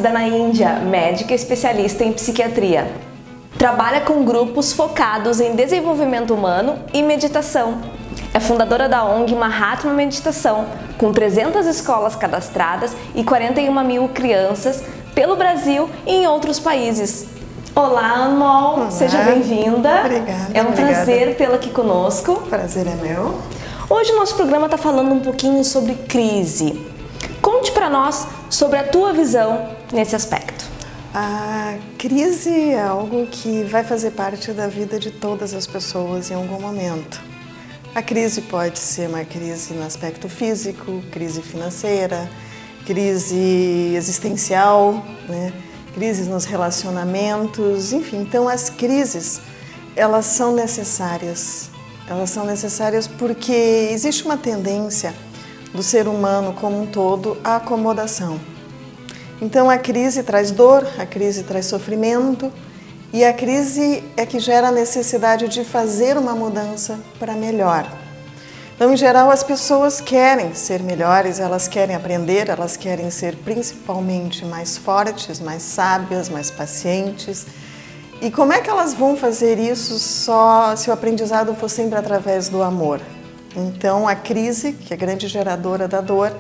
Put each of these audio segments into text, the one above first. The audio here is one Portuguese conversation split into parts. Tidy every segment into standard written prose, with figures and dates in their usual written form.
nascida na Índia, médica especialista em psiquiatria. Trabalha com grupos focados em desenvolvimento humano e meditação. É fundadora da ONG Mahatma Meditação, com 300 escolas cadastradas e 41 mil crianças pelo Brasil e em outros países. Olá, Anmol, Olá. Seja bem-vinda. Obrigada. É um prazer tê-la aqui conosco. O prazer é meu. Hoje o nosso programa está falando um pouquinho sobre crise. Conte para nós sobre a tua visão nesse aspecto. A crise é algo que vai fazer parte da vida de todas as pessoas em algum momento. A crise pode ser uma crise no aspecto físico, crise financeira, crise existencial, né? Crises nos relacionamentos, enfim. Então as crises, elas são necessárias. Elas são necessárias porque existe uma tendência do ser humano como um todo à acomodação. Então a crise traz dor, a crise traz sofrimento e a crise é que gera a necessidade de fazer uma mudança para melhor. Então, em geral, as pessoas querem ser melhores, elas querem aprender, elas querem ser principalmente mais fortes, mais sábias, mais pacientes. E como é que elas vão fazer isso só se o aprendizado for sempre através do amor? Então, a crise, que é a grande geradora da dor,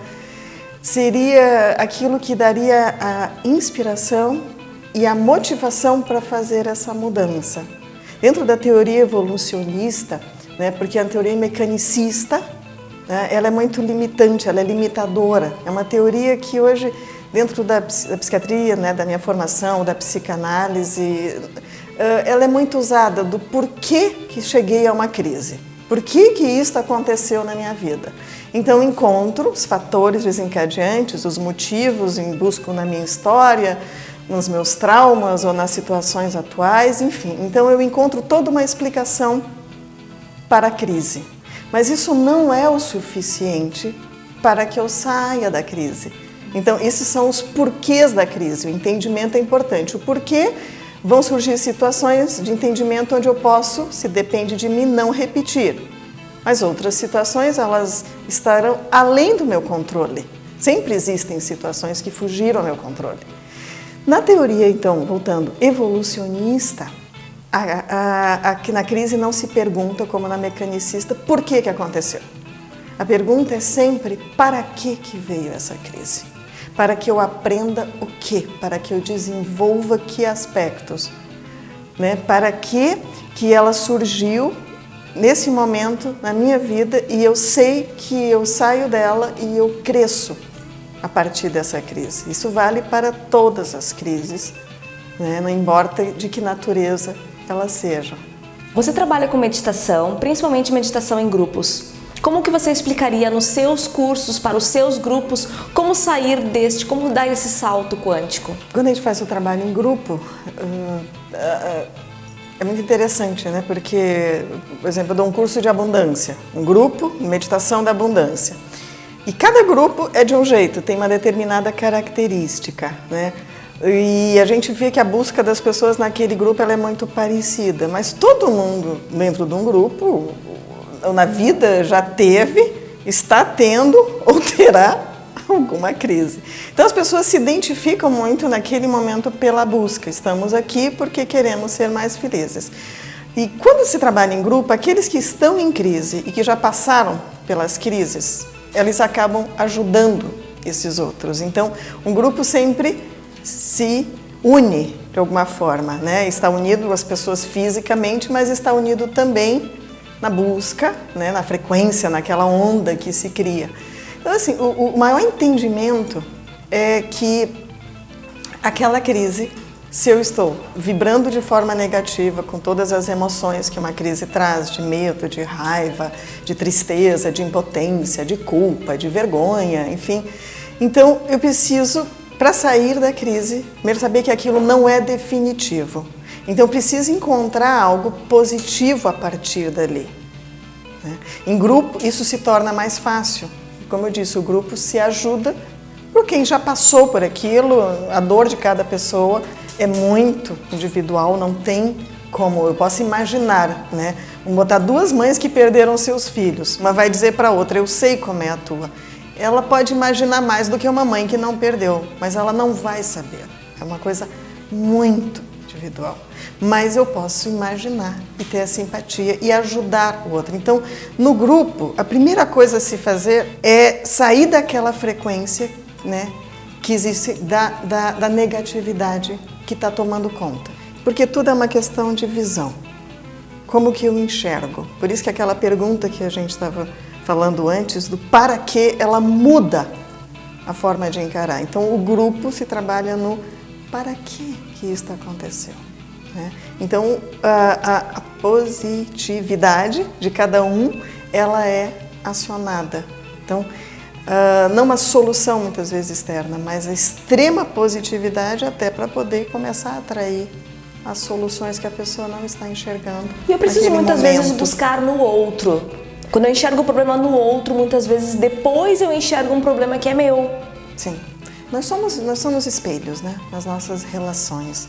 seria aquilo que daria a inspiração e a motivação para fazer essa mudança. Dentro da teoria evolucionista, né, porque a teoria mecanicista, né, ela é muito limitante, ela é limitadora. É uma teoria que hoje, dentro da psiquiatria, né, da minha formação, da psicanálise, ela é muito usada do porquê que cheguei a uma crise. Por que isso aconteceu na minha vida? Então, encontro os fatores desencadeantes, os motivos, busco na minha história, nos meus traumas ou nas situações atuais, enfim. Então, eu encontro toda uma explicação para a crise. Mas isso não é o suficiente para que eu saia da crise. Então, esses são os porquês da crise. O entendimento é importante. O porquê vão surgir situações de entendimento onde eu posso, se depende de mim, não repetir. Mas outras situações, elas estarão além do meu controle. Sempre existem situações que fugiram ao meu controle. Na teoria, então, voltando, evolucionista, aqui na crise não se pergunta, como na mecanicista, por que aconteceu. A pergunta é sempre, para que veio essa crise? Para que eu aprenda o quê? Para que eu desenvolva que aspectos? Né? Para que ela surgiu nesse momento na minha vida e eu sei que eu saio dela e eu cresço a partir dessa crise. Isso vale para todas as crises, né? Não importa de que natureza elas sejam. Você trabalha com meditação, principalmente meditação em grupos. Como que você explicaria nos seus cursos, para os seus grupos, como sair como dar esse salto quântico? Quando a gente faz o trabalho em grupo, é muito interessante, né? Porque, por exemplo, eu dou um curso de abundância, um grupo, meditação da abundância. E cada grupo é de um jeito, tem uma determinada característica, né? E a gente vê que a busca das pessoas naquele grupo ela é muito parecida, mas todo mundo dentro de um grupo, na vida já teve, está tendo ou terá alguma crise. Então as pessoas se identificam muito naquele momento pela busca. Estamos aqui porque queremos ser mais felizes. E quando se trabalha em grupo, aqueles que estão em crise e que já passaram pelas crises, eles acabam ajudando esses outros. Então um grupo sempre se une de alguma forma, né? Está unido as pessoas fisicamente, mas está unido também na busca, né? Na frequência, naquela onda que se cria. Então, assim, o maior entendimento é que aquela crise, se eu estou vibrando de forma negativa, com todas as emoções que uma crise traz, de medo, de raiva, de tristeza, de impotência, de culpa, de vergonha, enfim. Então, eu preciso, para sair da crise, primeiro saber que aquilo não é definitivo. Então, eu preciso encontrar algo positivo a partir dali. Né? Em grupo, isso se torna mais fácil. Como eu disse, o grupo se ajuda por quem já passou por aquilo, a dor de cada pessoa é muito individual, não tem como, eu posso imaginar, né? Vamos botar duas mães que perderam seus filhos, uma vai dizer para a outra, eu sei como é a tua. ela pode imaginar mais do que uma mãe que não perdeu, mas ela não vai saber. É uma coisa muito individual. Mas eu posso imaginar e ter a simpatia e ajudar o outro. Então, no grupo, a primeira coisa a se fazer é sair daquela frequência, né, que existe da negatividade que está tomando conta. Porque tudo é uma questão de visão. Como que eu enxergo? Por isso que aquela pergunta que a gente estava falando antes, do para que, ela muda a forma de encarar. Então, o grupo se trabalha no para que isso aconteceu. Né? Então, a positividade de cada um, ela é acionada. Então, não uma solução muitas vezes externa, mas a extrema positividade até para poder começar a atrair as soluções que a pessoa não está enxergando. E eu preciso muitas vezes buscar no outro. Quando eu enxergo o problema no outro, muitas vezes depois eu enxergo um problema que é meu. Sim. Nós somos espelhos, né, nas nossas relações.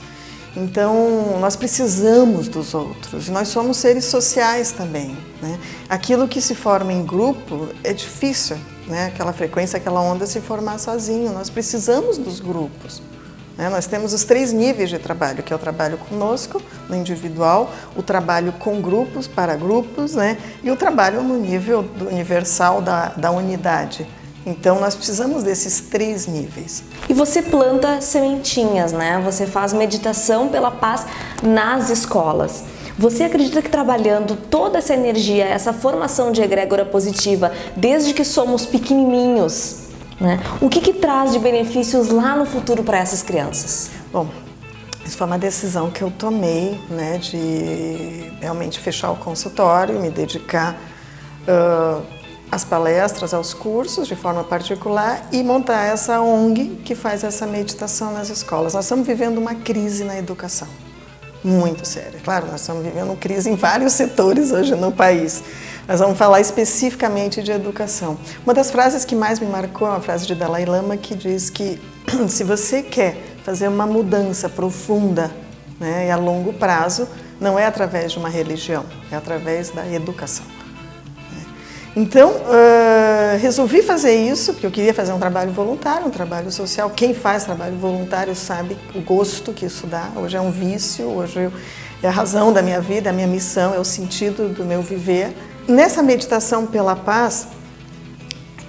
Então, nós precisamos dos outros. Nós somos seres sociais também, né? Aquilo que se forma em grupo é difícil, né? Aquela frequência, aquela onda se formar sozinho. Nós precisamos dos grupos. Né? Nós temos os 3 níveis de trabalho, que é o trabalho conosco, no individual, o trabalho com grupos, para grupos, né? E o trabalho no nível do universal da unidade. Então, nós precisamos desses 3 níveis. E você planta sementinhas, né? Você faz meditação pela paz nas escolas. Você acredita que trabalhando toda essa energia, essa formação de egrégora positiva, desde que somos pequenininhos, né? O que traz de benefícios lá no futuro para essas crianças? Bom, isso foi uma decisão que eu tomei, né? De realmente fechar o consultório, me dedicar às palestras, aos cursos de forma particular e montar essa ONG que faz essa meditação nas escolas. Nós estamos vivendo uma crise na educação, muito séria. Claro, nós estamos vivendo uma crise em vários setores hoje no país. Nós vamos falar especificamente de educação. Uma das frases que mais me marcou é uma frase de Dalai Lama que diz que se você quer fazer uma mudança profunda, né, e a longo prazo, não é através de uma religião, é através da educação. Então, resolvi fazer isso, porque eu queria fazer um trabalho voluntário, um trabalho social. Quem faz trabalho voluntário sabe o gosto que isso dá. Hoje é um vício, hoje é a razão da minha vida, é a minha missão, é o sentido do meu viver. Nessa meditação pela paz,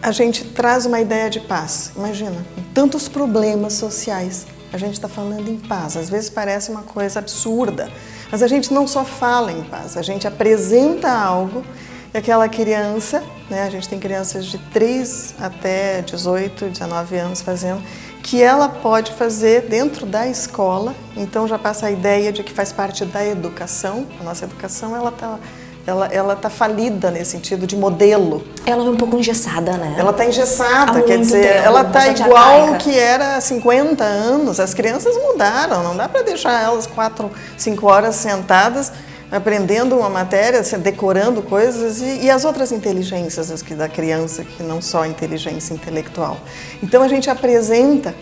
a gente traz uma ideia de paz. Imagina, com tantos problemas sociais, a gente está falando em paz. Às vezes parece uma coisa absurda, mas a gente não só fala em paz, a gente apresenta algo. E aquela criança, né, a gente tem crianças de 3 até 18, 19 anos fazendo, que ela pode fazer dentro da escola, então já passa a ideia de que faz parte da educação. A nossa educação, ela tá falida nesse sentido de modelo. Ela é um pouco engessada, né? Ela está engessada, quer dizer, ela está igual que era há 50 anos. As crianças mudaram, não dá para deixar elas 4, 5 horas sentadas aprendendo uma matéria, decorando coisas e as outras inteligências da criança, que não só a inteligência intelectual. Então a gente apresenta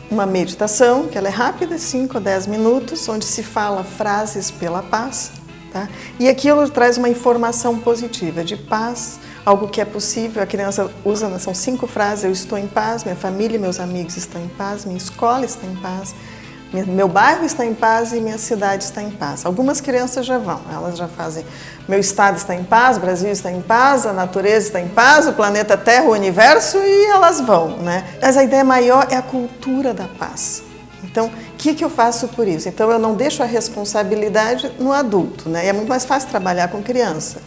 uma meditação, que ela é rápida, 5 a 10 minutos, onde se fala frases pela paz, tá? E aquilo traz uma informação positiva de paz, algo que é possível. A criança usa, são 5 frases: eu estou em paz, minha família e meus amigos estão em paz, minha escola está em paz, meu bairro está em paz e minha cidade está em paz. Algumas crianças já vão, elas já fazem: meu estado está em paz, o Brasil está em paz, a natureza está em paz, o planeta Terra, o universo, e elas vão, né? Mas a ideia maior é a cultura da paz. Então, o que eu faço por isso? Então, eu não deixo a responsabilidade no adulto, né? E é muito mais fácil trabalhar com criança.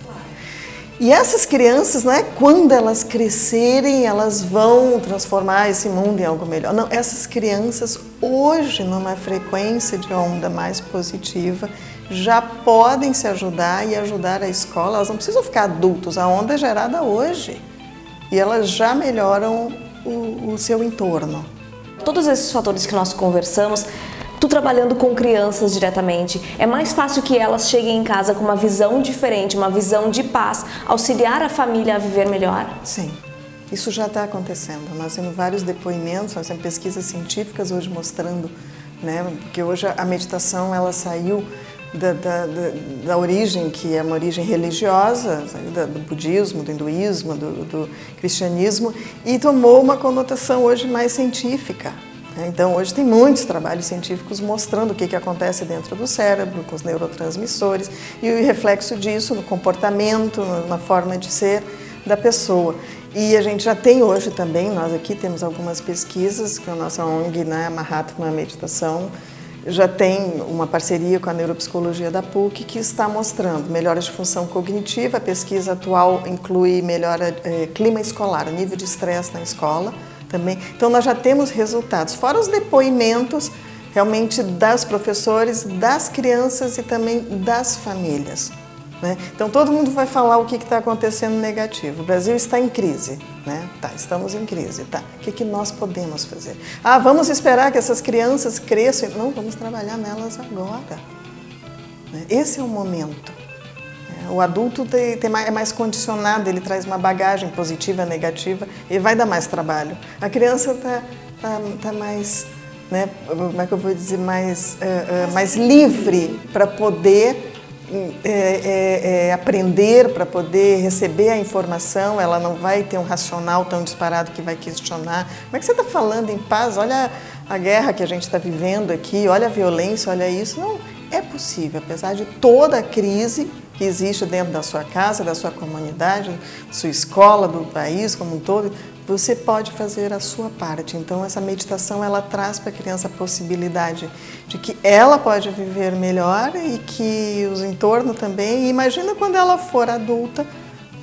E essas crianças, né, quando elas crescerem, elas vão transformar esse mundo em algo melhor. Não, essas crianças hoje, numa frequência de onda mais positiva, já podem se ajudar e ajudar a escola. Elas não precisam ficar adultos, a onda é gerada hoje. E elas já melhoram o seu entorno. Todos esses fatores que nós conversamos, tu trabalhando com crianças diretamente, é mais fácil que elas cheguem em casa com uma visão diferente, uma visão de paz, auxiliar a família a viver melhor? Sim, isso já está acontecendo. Nós temos vários depoimentos, nós temos pesquisas científicas hoje mostrando, né, porque hoje a meditação ela saiu da origem, que é uma origem religiosa, do budismo, do hinduísmo, do cristianismo, e tomou uma conotação hoje mais científica. Então, hoje tem muitos trabalhos científicos mostrando o que acontece dentro do cérebro, com os neurotransmissores, e o reflexo disso no comportamento, na forma de ser da pessoa. E a gente já tem hoje também, nós aqui temos algumas pesquisas, que a nossa ONG, né, Mahatma Meditação, já tem uma parceria com a neuropsicologia da PUC que está mostrando melhoras de função cognitiva. A pesquisa atual inclui melhora clima escolar, o nível de estresse na escola também. Então nós já temos resultados, fora os depoimentos realmente das professores, das crianças e também das famílias. Né? Então todo mundo vai falar o que está acontecendo negativo. O Brasil está em crise, né? Tá, estamos em crise, tá. O que nós podemos fazer? Ah, vamos esperar que essas crianças cresçam? Não, vamos trabalhar nelas agora. Né? Esse é o momento. O adulto é mais condicionado, ele traz uma bagagem positiva, negativa, e vai dar mais trabalho. A criança tá mais, né? Como é que eu vou dizer, mais livre para poder aprender, para poder receber a informação. Ela não vai ter um racional tão disparado que vai questionar. Como é que você está falando em paz? Olha a guerra que a gente está vivendo aqui, olha a violência, olha isso. Não, é possível, apesar de toda a crise que existe dentro da sua casa, da sua comunidade, da sua escola, do país como um todo, você pode fazer a sua parte. Então, essa meditação, ela traz para a criança a possibilidade de que ela pode viver melhor e que os entornos também. E imagina quando ela for adulta,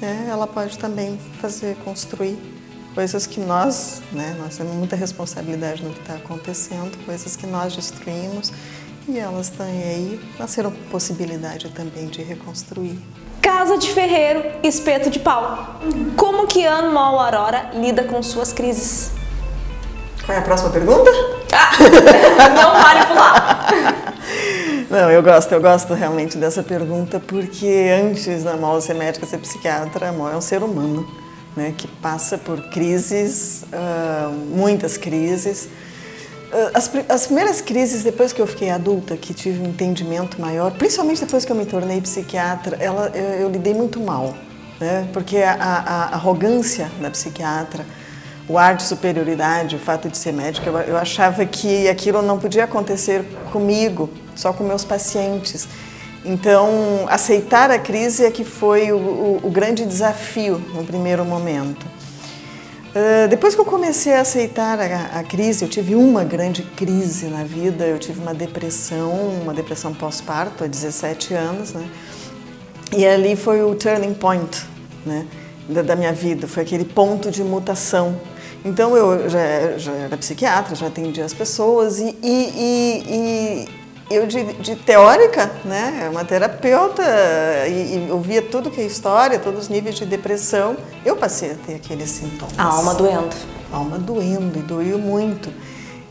né, ela pode também construir coisas que nós temos muita responsabilidade no que está acontecendo, coisas que nós destruímos. E elas têm aí, nasceram com possibilidade também de reconstruir. Casa de ferreiro, espeto de pau. Como que Anne Moll Aurora lida com suas crises? Qual é a próxima pergunta? Não vale pular. Não, eu gosto realmente dessa pergunta, porque antes da Moll ser médica, ser psiquiatra, a Moll é um ser humano, né, que passa por crises, muitas crises. As primeiras crises, depois que eu fiquei adulta, que tive um entendimento maior, principalmente depois que eu me tornei psiquiatra, eu lidei muito mal, né? Porque a arrogância da psiquiatra, o ar de superioridade, o fato de ser médica, eu achava que aquilo não podia acontecer comigo, só com meus pacientes. Então, aceitar a crise é que foi o grande desafio no primeiro momento. Depois que eu comecei a aceitar a crise, eu tive uma grande crise na vida, eu tive uma depressão pós-parto, há 17 anos, né? E ali foi o turning point, né, da minha vida, foi aquele ponto de mutação. Então eu já era psiquiatra, já atendia as pessoas e eu de teórica, né, uma terapeuta, e eu via tudo que é história, todos os níveis de depressão, eu passei a ter aqueles sintomas. A alma doendo. A alma doendo, e doeu muito.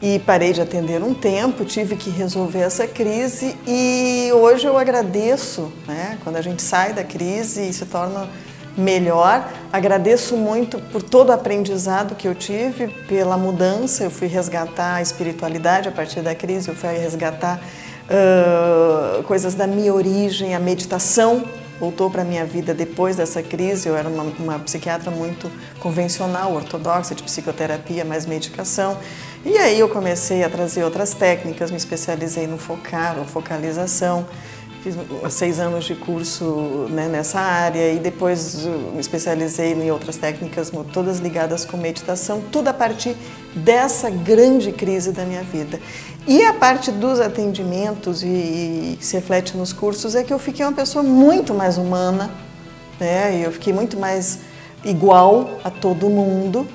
E parei de atender um tempo, tive que resolver essa crise e hoje eu agradeço, né, quando a gente sai da crise e se torna melhor. Agradeço muito por todo o aprendizado que eu tive, pela mudança. Eu fui resgatar a espiritualidade a partir da crise, eu fui resgatar coisas da minha origem, a meditação voltou para a minha vida depois dessa crise. Eu era uma psiquiatra muito convencional, ortodoxa, de psicoterapia, mais medicação. E aí eu comecei a trazer outras técnicas, me especializei no focar, ou focalização. Fiz 6 anos de curso, né, nessa área e depois me especializei em outras técnicas, todas ligadas com meditação, tudo a partir dessa grande crise da minha vida. E a parte dos atendimentos e se reflete nos cursos é que eu fiquei uma pessoa muito mais humana, né, eu fiquei muito mais igual a todo mundo.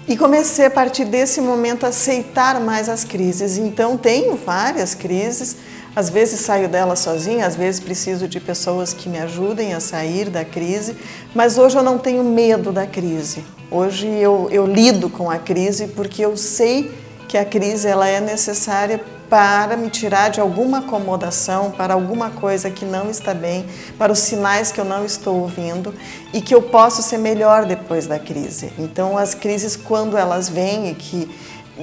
E comecei a partir desse momento a aceitar mais as crises. Então tenho várias crises, às vezes saio dela sozinha, às vezes preciso de pessoas que me ajudem a sair da crise, mas hoje eu não tenho medo da crise. Hoje eu lido com a crise porque eu sei que a crise ela é necessária para me tirar de alguma acomodação, para alguma coisa que não está bem, para os sinais que eu não estou ouvindo e que eu posso ser melhor depois da crise. Então, as crises, quando elas vêm e que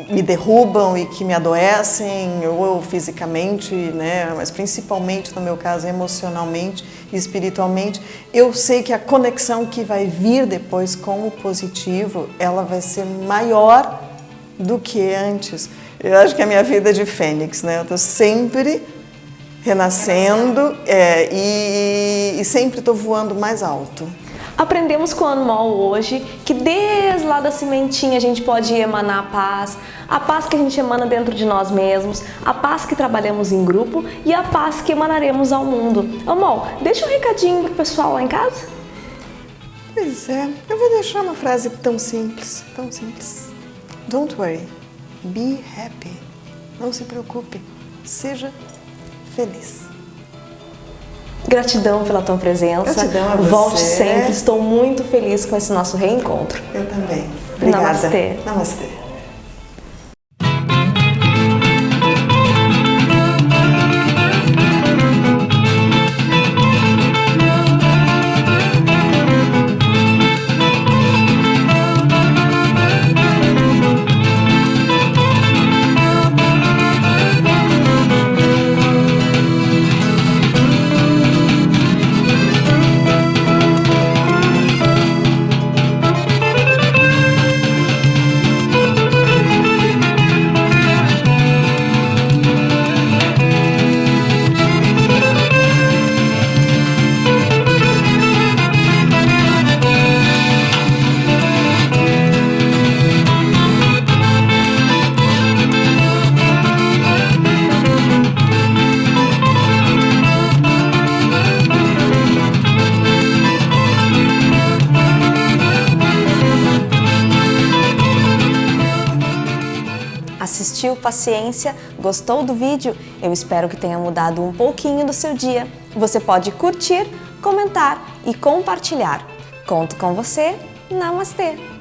me derrubam e que me adoecem, ou fisicamente, né? Mas principalmente, no meu caso, emocionalmente e espiritualmente, eu sei que a conexão que vai vir depois com o positivo, ela vai ser maior do que antes. Eu acho que a minha vida é de fênix, né? Eu estou sempre renascendo e sempre estou voando mais alto. Aprendemos com o Anmol hoje que desde lá da sementinha a gente pode emanar a paz que a gente emana dentro de nós mesmos, a paz que trabalhamos em grupo e a paz que emanaremos ao mundo. Anmol, deixa um recadinho pro pessoal lá em casa. Pois é, eu vou deixar uma frase tão simples, tão simples. Don't worry, be happy. Não se preocupe, seja feliz. Gratidão pela tua presença. Gratidão a você. Volte sempre. Estou muito feliz com esse nosso reencontro. Eu também. Obrigada. Namastê. Namastê. Assistiu, paciência, gostou do vídeo? Eu espero que tenha mudado um pouquinho do seu dia. Você pode curtir, comentar e compartilhar. Conto com você. Namastê!